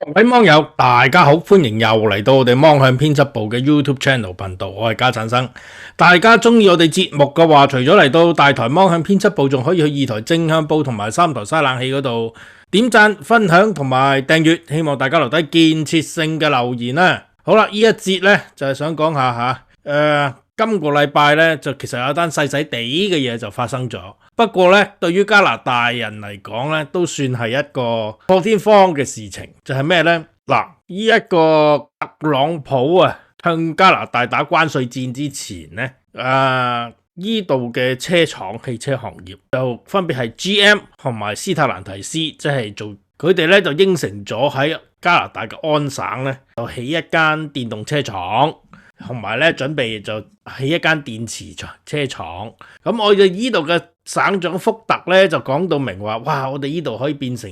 各位網友大家好，歡迎又嚟到我哋芒向編輯部嘅 YouTube Channel 頻道，我係家產生。大家中意我哋節目嘅話，除咗嚟到大台芒向編輯部，仲可以去二台正向報同埋三台嘥冷氣嗰度點讚、分享同埋訂閱，希望大家留低建設性嘅留言啦。好啦，呢一節呢就係想講下今個禮拜呢就其實有單細細地嘅嘢就發生咗。不過咧，對於加拿大人嚟講咧，都算係一個破天荒嘅事情，就係咩呢？嗱，呢一個特朗普向加拿大打關稅戰之前咧，呢度嘅車廠汽車行業就分別係 GM 同埋斯特蘭提斯，即係做佢哋咧就應承咗喺加拿大嘅安省咧，就起一間電動車廠。同埋咧，準備就起一間電池車廠。咁我哋呢度嘅省長福特咧就講到明話，哇！我哋呢度可以變成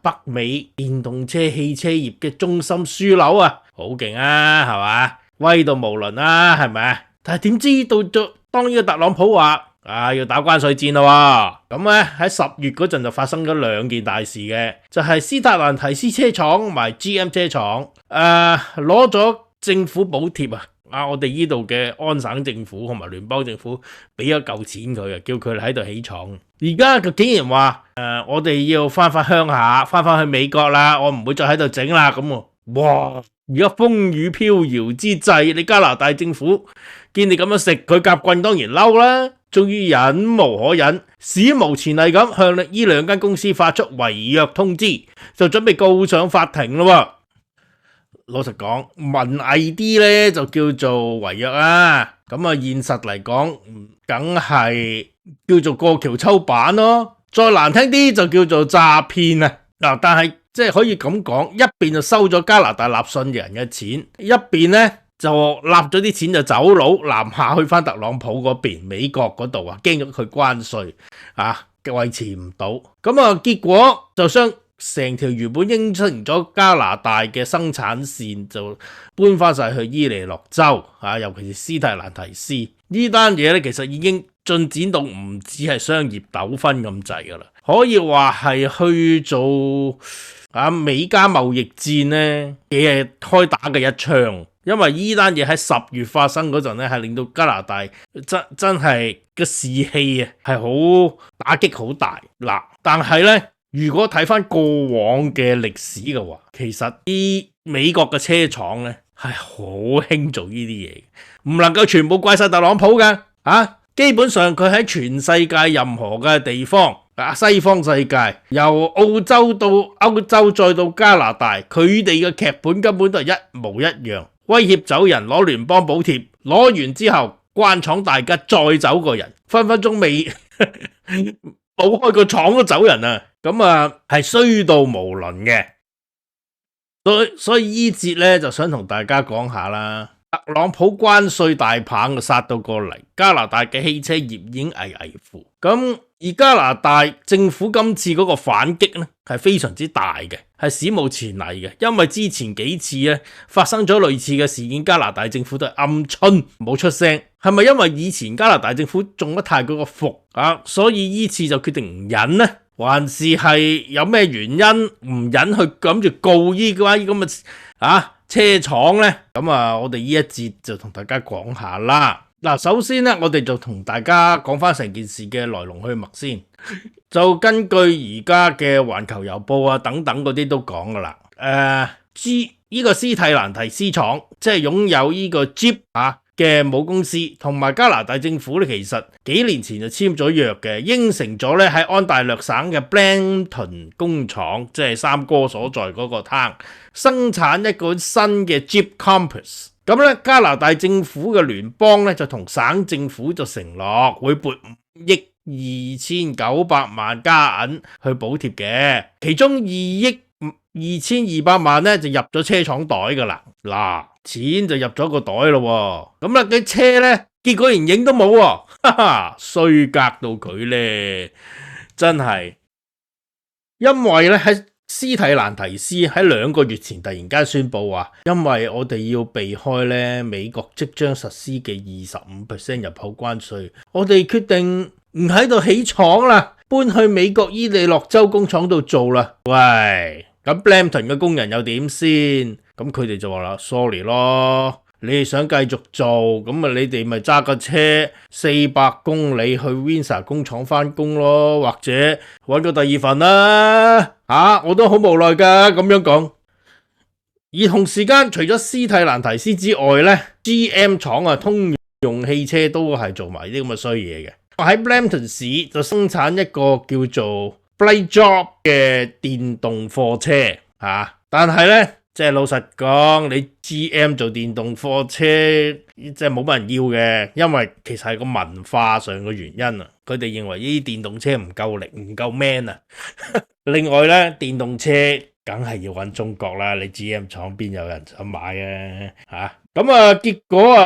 北美電動車汽車業嘅中心樞紐啊，好勁啊，係嘛？威到無倫啊，係咪？但係點知到咗當呢個特朗普話要打關稅戰咯，咁咧喺10月嗰陣就發生咗兩件大事嘅，就係斯特蘭提斯車廠同埋 GM 車廠攞咗政府補貼我哋呢度嘅安省政府同埋聯邦政府俾咗嚿錢佢叫佢喺度起廠。而家佢竟然話我哋要翻鄉下，翻去美國啦，我唔會再喺度整啦咁喎。哇！而家風雨飄搖之際，你加拿大政府見你咁樣食佢夾棍，當然嬲啦。終於忍無可忍，史無前例咁向呢兩間公司發出違約通知，就準備告上法庭咯。老實講，文藝啲咧就叫做違約啊，咁現實嚟講，梗係叫做過橋抽板咯。再難聽啲就叫做詐騙啊。但係即係可以咁講，一邊就收咗加拿大納稅人嘅錢，一邊咧就納咗啲錢就走佬南下去翻特朗普嗰邊美國嗰度驚咗佢關稅維持唔到，咁結果就成條原本應承咗加拿大嘅生產線就搬翻晒去伊利諾州尤其是斯特蘭提斯呢單嘢咧，其實已經進展到唔止係商業糾紛咁滯噶啦，可以話係去做美加貿易戰咧嘅開打嘅一槍。因為呢單嘢喺10月發生嗰陣咧，係令到加拿大真係個士氣係好打擊好大嗱。但係咧，如果睇翻過往嘅歷史嘅話，其實啲美國嘅車廠咧係好興做呢啲嘢，唔能夠全部怪晒特朗普㗎基本上佢喺全世界任何嘅地方西方世界由澳洲到歐洲再到加拿大，佢哋嘅劇本根本都係一模一樣，威脅走人攞聯邦補貼，攞完之後關廠大吉再走個人，分分鐘未冇開個廠都走人咁係衰到無倫嘅。所以呢節咧就想同大家講下啦，特朗普關稅大棒就殺到過嚟，加拿大嘅汽車業已經危危乎。咁而加拿大政府今次嗰個反擊咧係非常之大嘅，係史無前例嘅。因為之前幾次咧發生咗類似嘅事件，加拿大政府都係鵪鶉冇出聲。係咪因為以前加拿大政府中得太嗰個伏所以呢次就決定唔忍呢？還是係有咩原因唔忍去諗住告呢個咁嘅車廠呢？咁我哋呢一節就同大家講下啦。首先呢，我哋就同大家講翻成件事嘅來龍去脈先。就根據而家嘅環球郵報等等嗰啲都講噶啦。呢個斯特蘭提斯廠即係擁有呢個 Jeep 嘅母公司，同埋加拿大政府咧，其實幾年前就簽咗約嘅，應承咗咧喺安大略省嘅 Brampton 工廠，即係三哥所在嗰個灘，生產一個新嘅 Jeep Compass。咁咧，加拿大政府嘅聯邦咧就同省政府就承諾會撥5億2900萬加銀去補貼嘅，其中2億2200萬咧就入咗車廠袋噶啦。錢就入咗個袋咯，咁啲車咧結果連影都冇衰格到佢咧，真係。因為咧喺斯特蘭提斯喺2個月前突然間宣布話，因為我哋要避開咧美國即將實施嘅25% 入口關稅，我哋決定唔喺度起廠啦，搬去美國伊利諾州工廠度做啦。喂，咁 Brampton 嘅工人又點先？咁佢哋就話啦 ，sorry 咯，你哋想繼續做，咁啊你哋咪揸架車400公里去 Windsor 工廠翻工咯，或者揾個第二份啦。我都好無奈噶，咁樣講。而同時間，除咗斯蒂蘭提斯之外呢 GM 廠啊，通用汽車都係做埋啲咁嘅衰嘢嘅。喺 Brampton 市就生產一個叫做 BladeDrop 嘅電動貨車但係呢，即係老實講，你 GM 做電動貨車即係冇乜人要嘅，因為其實係個文化上嘅原因啊。佢哋認為呢啲電動車唔夠力，唔夠 man 啊。另外呢，電動車梗係要揾中國啦，你 GM 廠邊有人想買啊？結果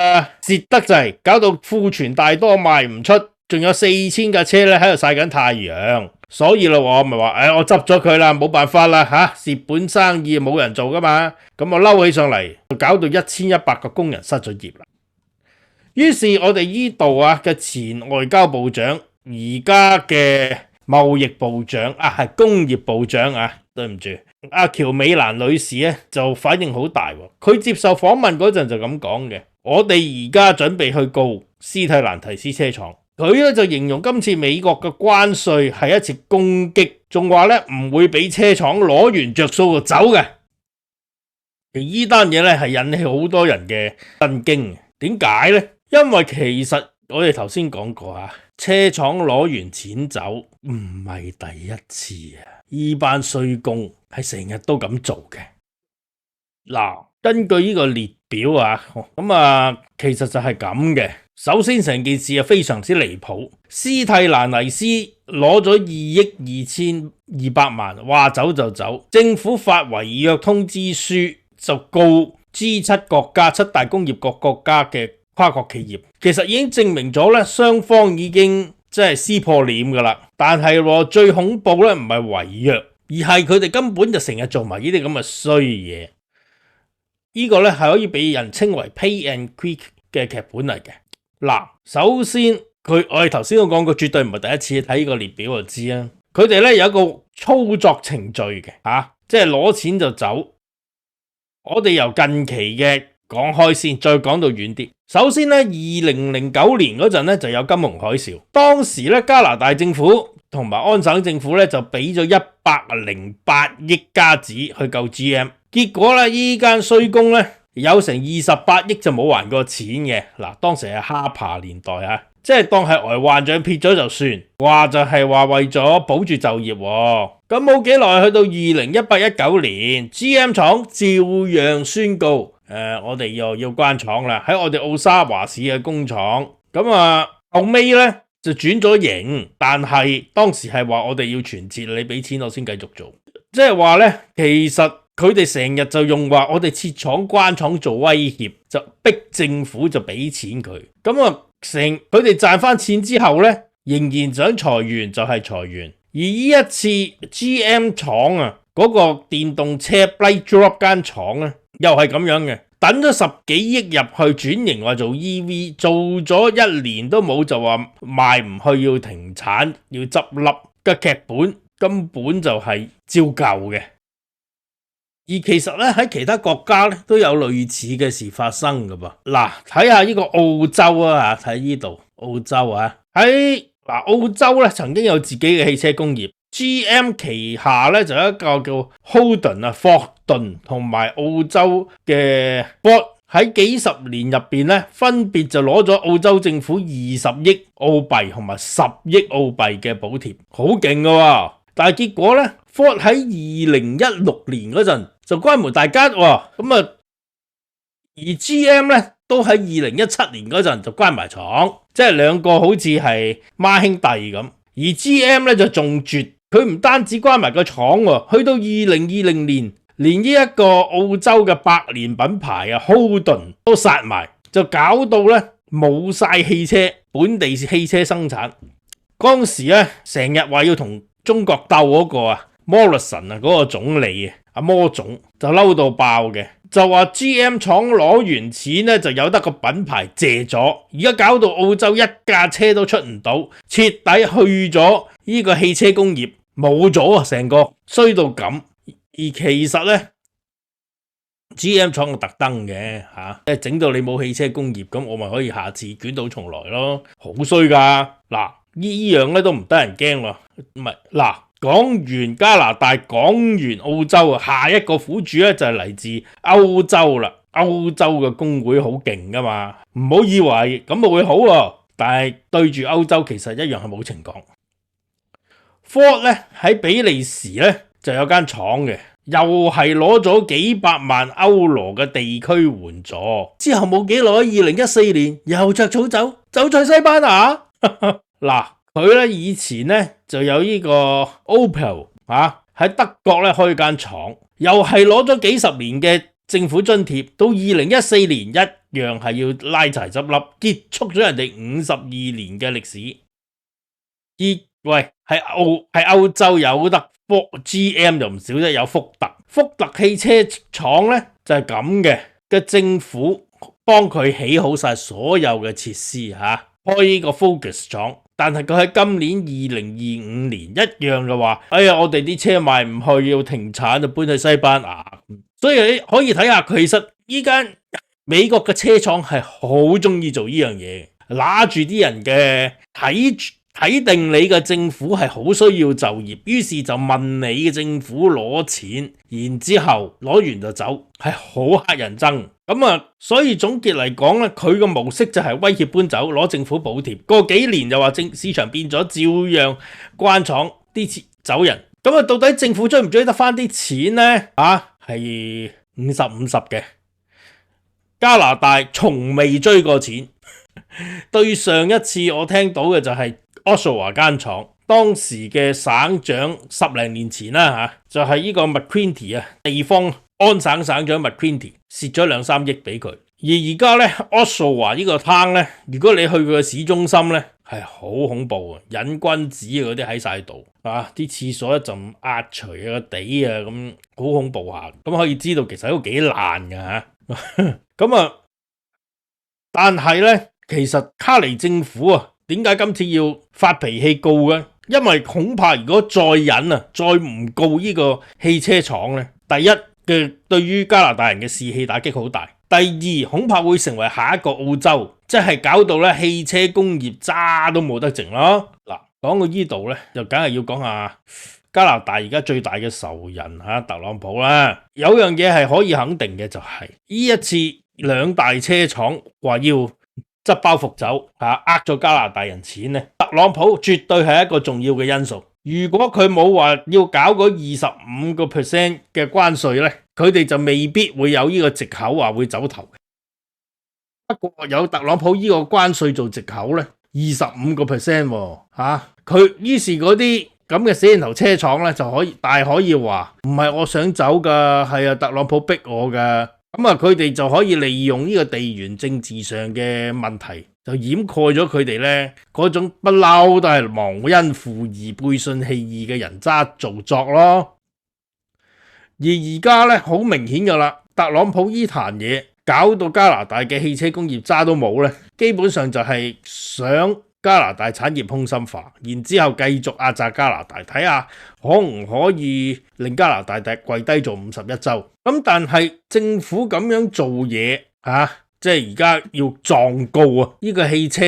蝕得滯，搞到庫存大多賣唔出，仲有4000架車咧喺度曬緊太陽，所以啦，我咪話，我執咗佢啦，冇辦法啦蝕本生意冇人做噶嘛，咁我嬲起上嚟，就搞到1100個工人失咗業啦。於是我哋呢度嘅前外交部長，而家嘅貿易部長係工業部長對唔住，喬美蘭女士咧就反應好大，佢接受訪問嗰陣就咁講嘅，我哋而家準備去告斯蒂蘭提斯車廠。佢咧就形容今次美國嘅關稅係一次攻擊，仲話咧唔會俾車廠攞完着數就走嘅。而呢單嘢咧係引起好多人嘅震驚。點解呢？因為其實我哋頭先講過車廠攞完錢走唔係第一次呢班衰工係成日都咁做嘅。根據呢個列表其實就係咁嘅。首先成件事非常之離譜，斯蒂蘭尼斯攞咗2億2200萬，話走就走，政府發違約通知書就告 G7 國家7大工業國家嘅跨國企業，其實已經證明咗咧雙方已經即係撕破臉噶啦。但係最恐怖咧唔係違約，而係佢哋根本就成日做埋呢啲咁嘅衰嘢。呢個咧係可以被人稱為 pay and quick 嘅劇本嚟嘅。首先我哋頭先都講過，絕對唔係第一次睇呢個列表就知啦。佢哋咧有一個操作程序嘅即係攞錢就走。我哋由近期嘅講開先，再講到遠啲。首先咧，2009年嗰陣咧就有金融海嘯，當時咧加拿大政府同埋安省政府咧就俾咗108億加紙去救 GM， 結果咧呢間衰公咧有成28億就冇還過錢嘅。當時係哈帕年代即係當係呆幻象撇咗就算，話就係話為咗保住就業咁冇幾耐去到2018-19年 GM 廠照樣宣告我哋又要關廠啦，喺我哋奧沙華市嘅工廠。後尾咧就轉咗型，但係當時係話我哋要全撤，你俾錢我先繼續做，即係話咧其實佢哋成日就用話我哋撤廠關廠做威脅，就逼政府就俾錢佢。佢哋賺翻錢之後咧，仍然想裁員就係裁員。而呢一次 GM 廠嗰個電動車 BladeDrop 間廠咧，又係咁樣嘅，等咗10幾億入去轉型話做 EV， 做咗1年都冇就話賣唔去要停產要執笠嘅劇本，根本就係照舊嘅。而其實咧喺其他國家咧都有類似嘅事發生噶噃。睇下呢個澳洲睇呢度澳洲喺澳洲咧曾經有自己嘅汽車工業 ，GM 旗下咧就有一個叫 Holden 霍頓同埋澳洲嘅 Ford， 喺幾十年入邊咧分別就攞咗澳洲政府20億澳幣同埋10億澳幣嘅補貼，好勁噶喎。但係結果咧 Ford 喺2016年嗰陣就關門大吉而 GM 咧都喺2017年嗰陣就關埋廠，即係兩個好似係孖兄弟咁。而 GM 咧就仲絕，佢唔單止關埋個廠去到2020年，連呢一個澳洲嘅百年品牌Holden 都殺埋，就搞到咧冇晒汽車，本地汽車生產。嗰時咧成日話要同中國鬥嗰個Morrison 嗰個總理摩總就嬲到爆嘅，就話 GM 廠攞完錢咧就有得個品牌借咗，而家搞到澳洲一架車都出唔到，徹底去咗呢個汽車工業，冇咗成個衰到咁。其實咧 GM 廠係特登嘅即係整到你冇汽車工業，咁我咪可以下次捲土重來咯，好衰噶。嗱，呢樣咧都唔得人驚喎，唔係嗱，講完加拿大，講完澳洲啊，下一個苦主咧就係嚟自歐洲啦。歐洲嘅工會好勁噶嘛，唔好以為咁就會好喎，但係對住歐洲其實一樣係冇情講。Ford 咧喺比利時咧就有間廠嘅，又係攞咗幾百萬歐羅嘅地區援助，之後冇幾耐，2014年又着草走在西班牙。嗱，佢咧以前咧就有呢個 Opel 喺德國咧開間廠，又係攞咗幾十年嘅政府津貼，到2014年一樣係要拉柴執笠，結束咗人哋52年嘅歷史。喂，喺歐洲有得 GM 就唔少啫，有福特汽車廠咧就係咁嘅政府幫佢起好晒所有嘅設施開呢個 Focus 廠，但係佢喺今年2025年一樣嘅話，哎呀，我哋啲車賣唔去，要停產就搬去西班牙。所以你可以睇下，其實依間美國嘅車廠係好中意做呢樣嘢，拿住啲人嘅睇定你嘅政府係好需要就業，於是就問你嘅政府攞錢，然之後攞完就走，係好乞人憎。所以總結嚟講咧，佢個模式就係威脅搬走，攞政府補貼，過幾年就話市場變咗，照樣關廠，啲走人。到底政府追唔追得翻啲錢呢？係50-50嘅。加拿大從未追過錢。對上一次我聽到嘅就係Oshawa 間廠，當時嘅省長10零年前就係呢個 McQuinty 地方安省省長 McQuinty 蝕咗2-3億俾佢。而而家咧 Oshawa 呢個灘咧，如果你去佢嘅市中心咧，係好恐怖啊，癮君子嗰啲喺晒度啲廁所一陣壓除個地咁好恐怖下。咁可以知道其實都幾爛㗎但係咧，其實卡尼政府點解今次要發脾氣告嘅？因為恐怕如果再忍再唔告呢個汽車廠咧，第一嘅對於加拿大人嘅士氣打擊好大，第二恐怕會成為下一個澳洲，即係搞到咧汽車工業渣都冇得剩咯。嗱，講到呢度咧，就梗係要講下加拿大而家最大嘅仇人特朗普啦。有樣嘢係可以肯定嘅，就係呢一次兩大車廠話要執包袱走呃咗加拿大人錢咧，特朗普絕對係一個重要嘅因素。如果佢冇話要搞嗰25% 嘅關稅咧，佢哋就未必會有呢個藉口話會走頭。不過有特朗普呢個關稅做藉口咧，25% 佢於是嗰啲咁嘅死人頭車廠咧就可以話唔係我想走噶，係特朗普逼我噶。佢哋就可以利用呢個地緣政治上嘅問題，就掩蓋咗佢哋咧嗰種不嬲都係忘恩負義、背信棄義嘅人渣造作咯。而而家咧好明顯噶啦，特朗普呢壇嘢搞到加拿大嘅汽車工業渣都冇咧，基本上就係想加拿大產業空心化，然之後繼續壓榨加拿大，睇下可唔可以令加拿大跪低做51州。但係政府咁樣做嘢即係而家要狀告呢個汽車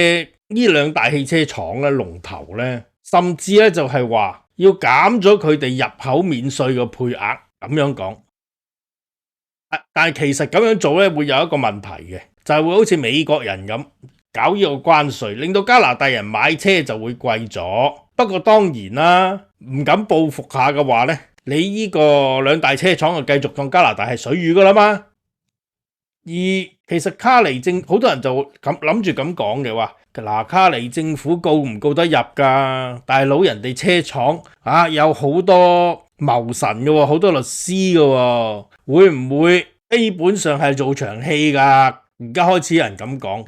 呢兩大汽車廠咧龍頭咧，甚至咧就係話要減咗佢哋入口免稅嘅配額咁樣講。但係其實咁樣做咧會有一個問題嘅，就係會好似美國人咁搞呢個關稅，令到加拿大人買車就會貴咗。不過當然啦，唔敢報復下嘅話咧，你呢個兩大車廠就繼續當加拿大係水魚噶啦嘛。而其實卡尼好多人就咁諗住咁講嘅話，卡尼政府告唔告得入噶？大佬，人哋車廠有好多謀臣嘅，好多律師嘅，會唔會基本上係做場戲噶？而家開始有人咁講。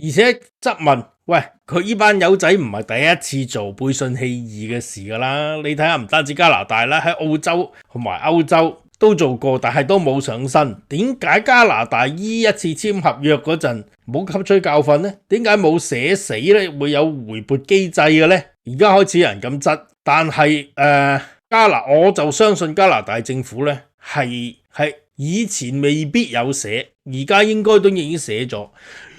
而且質問，喂，佢呢班友仔唔係第一次做背信棄義嘅事噶啦，你睇下唔單止加拿大啦，喺澳洲同埋歐洲都做過，但係都冇上身。點解加拿大呢一次簽合約嗰陣冇吸取教訓呢？點解冇寫死呢？會有回撥機制嘅呢？而家開始有人咁質，但係我就相信加拿大政府呢係以前未必有寫，而家應該都已經寫咗。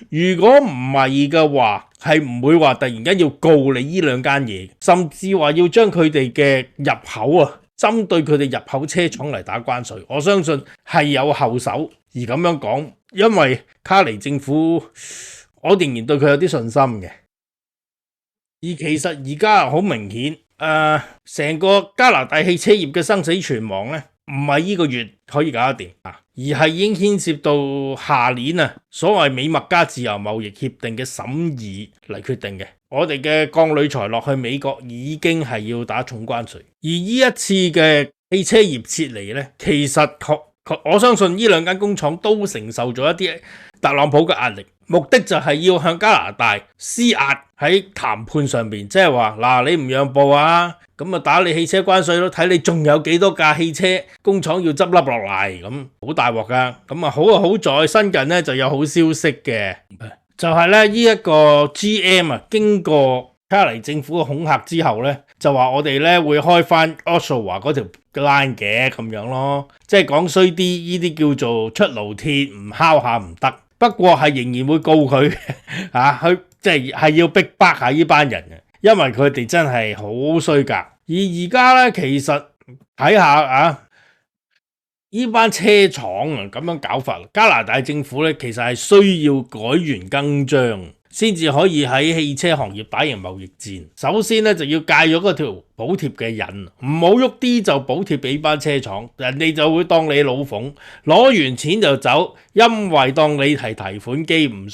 如果唔係嘅話，係唔會話突然間要告你呢兩間嘢，甚至話要將佢哋嘅入口啊，針對佢哋入口車廠嚟打關稅。我相信係有後手而咁樣講，因為卡尼政府，我仍然對佢有啲信心嘅。而其實而家好明顯，成個加拿大汽車業嘅生死存亡呢，唔係呢個月可以搞得掂啊，而係已經牽涉到下年啊，所謂美墨加自由貿易協定嘅審議嚟決定嘅。我哋嘅鋼鋁材落去美國已經係要打重關稅，而呢一次嘅汽車業撤離呢，其實我相信呢兩間工廠都承受咗一啲特朗普嘅壓力，目的就係要向加拿大施壓喺談判上面，即係話嗱，你唔讓步啊，咁啊打你汽車關稅咯，睇你仲有幾多架汽車工廠要執笠落嚟，咁好大鑊噶。咁啊好在新近呢就有好消息嘅，就係咧呢一個 GM 啊，經過卡尼政府嘅恐嚇之後呢，就話我哋呢會開翻 Oshawa 嗰條 line 嘅咁樣咯，即係講衰啲，呢啲叫做出爐鐵，唔敲下唔得。不過係仍然會告佢佢即係要逼迫下呢班人嘅，因為佢哋真係好衰格。而而家呢，其實睇下呢班車廠咁樣搞法，加拿大政府呢，其實係需要改弦更張，先至可以喺汽車行業打贏貿易戰。首先呢，就要戒咗嗰條補貼嘅癮，唔好喐啲就補貼俾班車廠，人哋就會當你老馮，攞完錢就走，因為當你係提款機，唔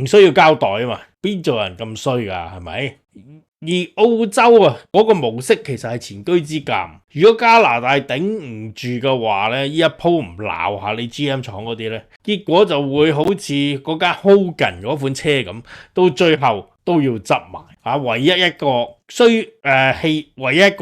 需要交代啊嘛，邊做人咁衰噶，係咪？而澳洲嗰個模式其實係前車之鑑，如果加拿大頂唔住嘅話呢，呢一鋪唔鬧下你 GM 廠嗰啲呢，結果就會好似嗰間 Hogan 嗰款車咁，到最後都要執埋唯一一個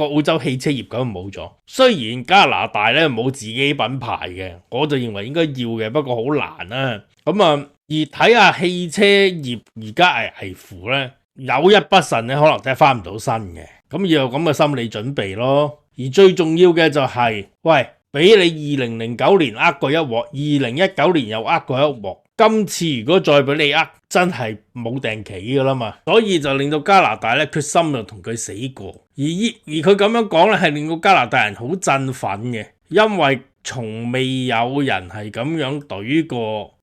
澳洲汽車業咁冇咗。雖然加拿大呢冇自己品牌嘅，我就認為應該要嘅，不過好難啊。而睇下汽車業而家危乎呢，有一不慎咧，可能真係翻唔到身嘅，咁要有咁嘅心理準備咯。而最重要嘅就係，喂，俾你2009年呃過一鑊，2019年又呃過一鑊，今次如果再俾你真係冇定企噶啦嘛。所以就令到加拿大咧決心就同佢死過。而佢咁樣講咧，係令到加拿大人好振奮嘅，因為從未有人係咁樣懟過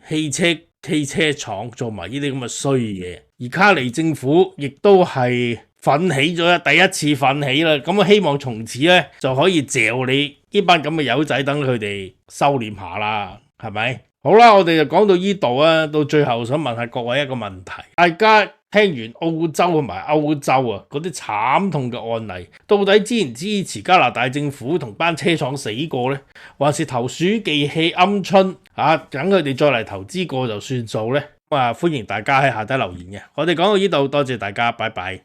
汽車廠做埋呢啲咁嘅衰嘢。而卡尼政府亦都係奮起咗第一次奮起啦，咁希望從此咧就可以嚼你呢班咁嘅友仔，等佢哋收斂下啦，係咪？好啦，我哋就講到呢度啊，到最後想問下各位一個問題，大家聽完澳洲同埋歐洲嗰啲慘痛嘅案例，到底支唔支持加拿大政府同班車廠死過呢？還是投鼠忌器鵪鶉等佢哋再嚟投資過就算數呢？歡迎大家喺下底留言嘅。我哋講到呢度，多謝大家，拜拜。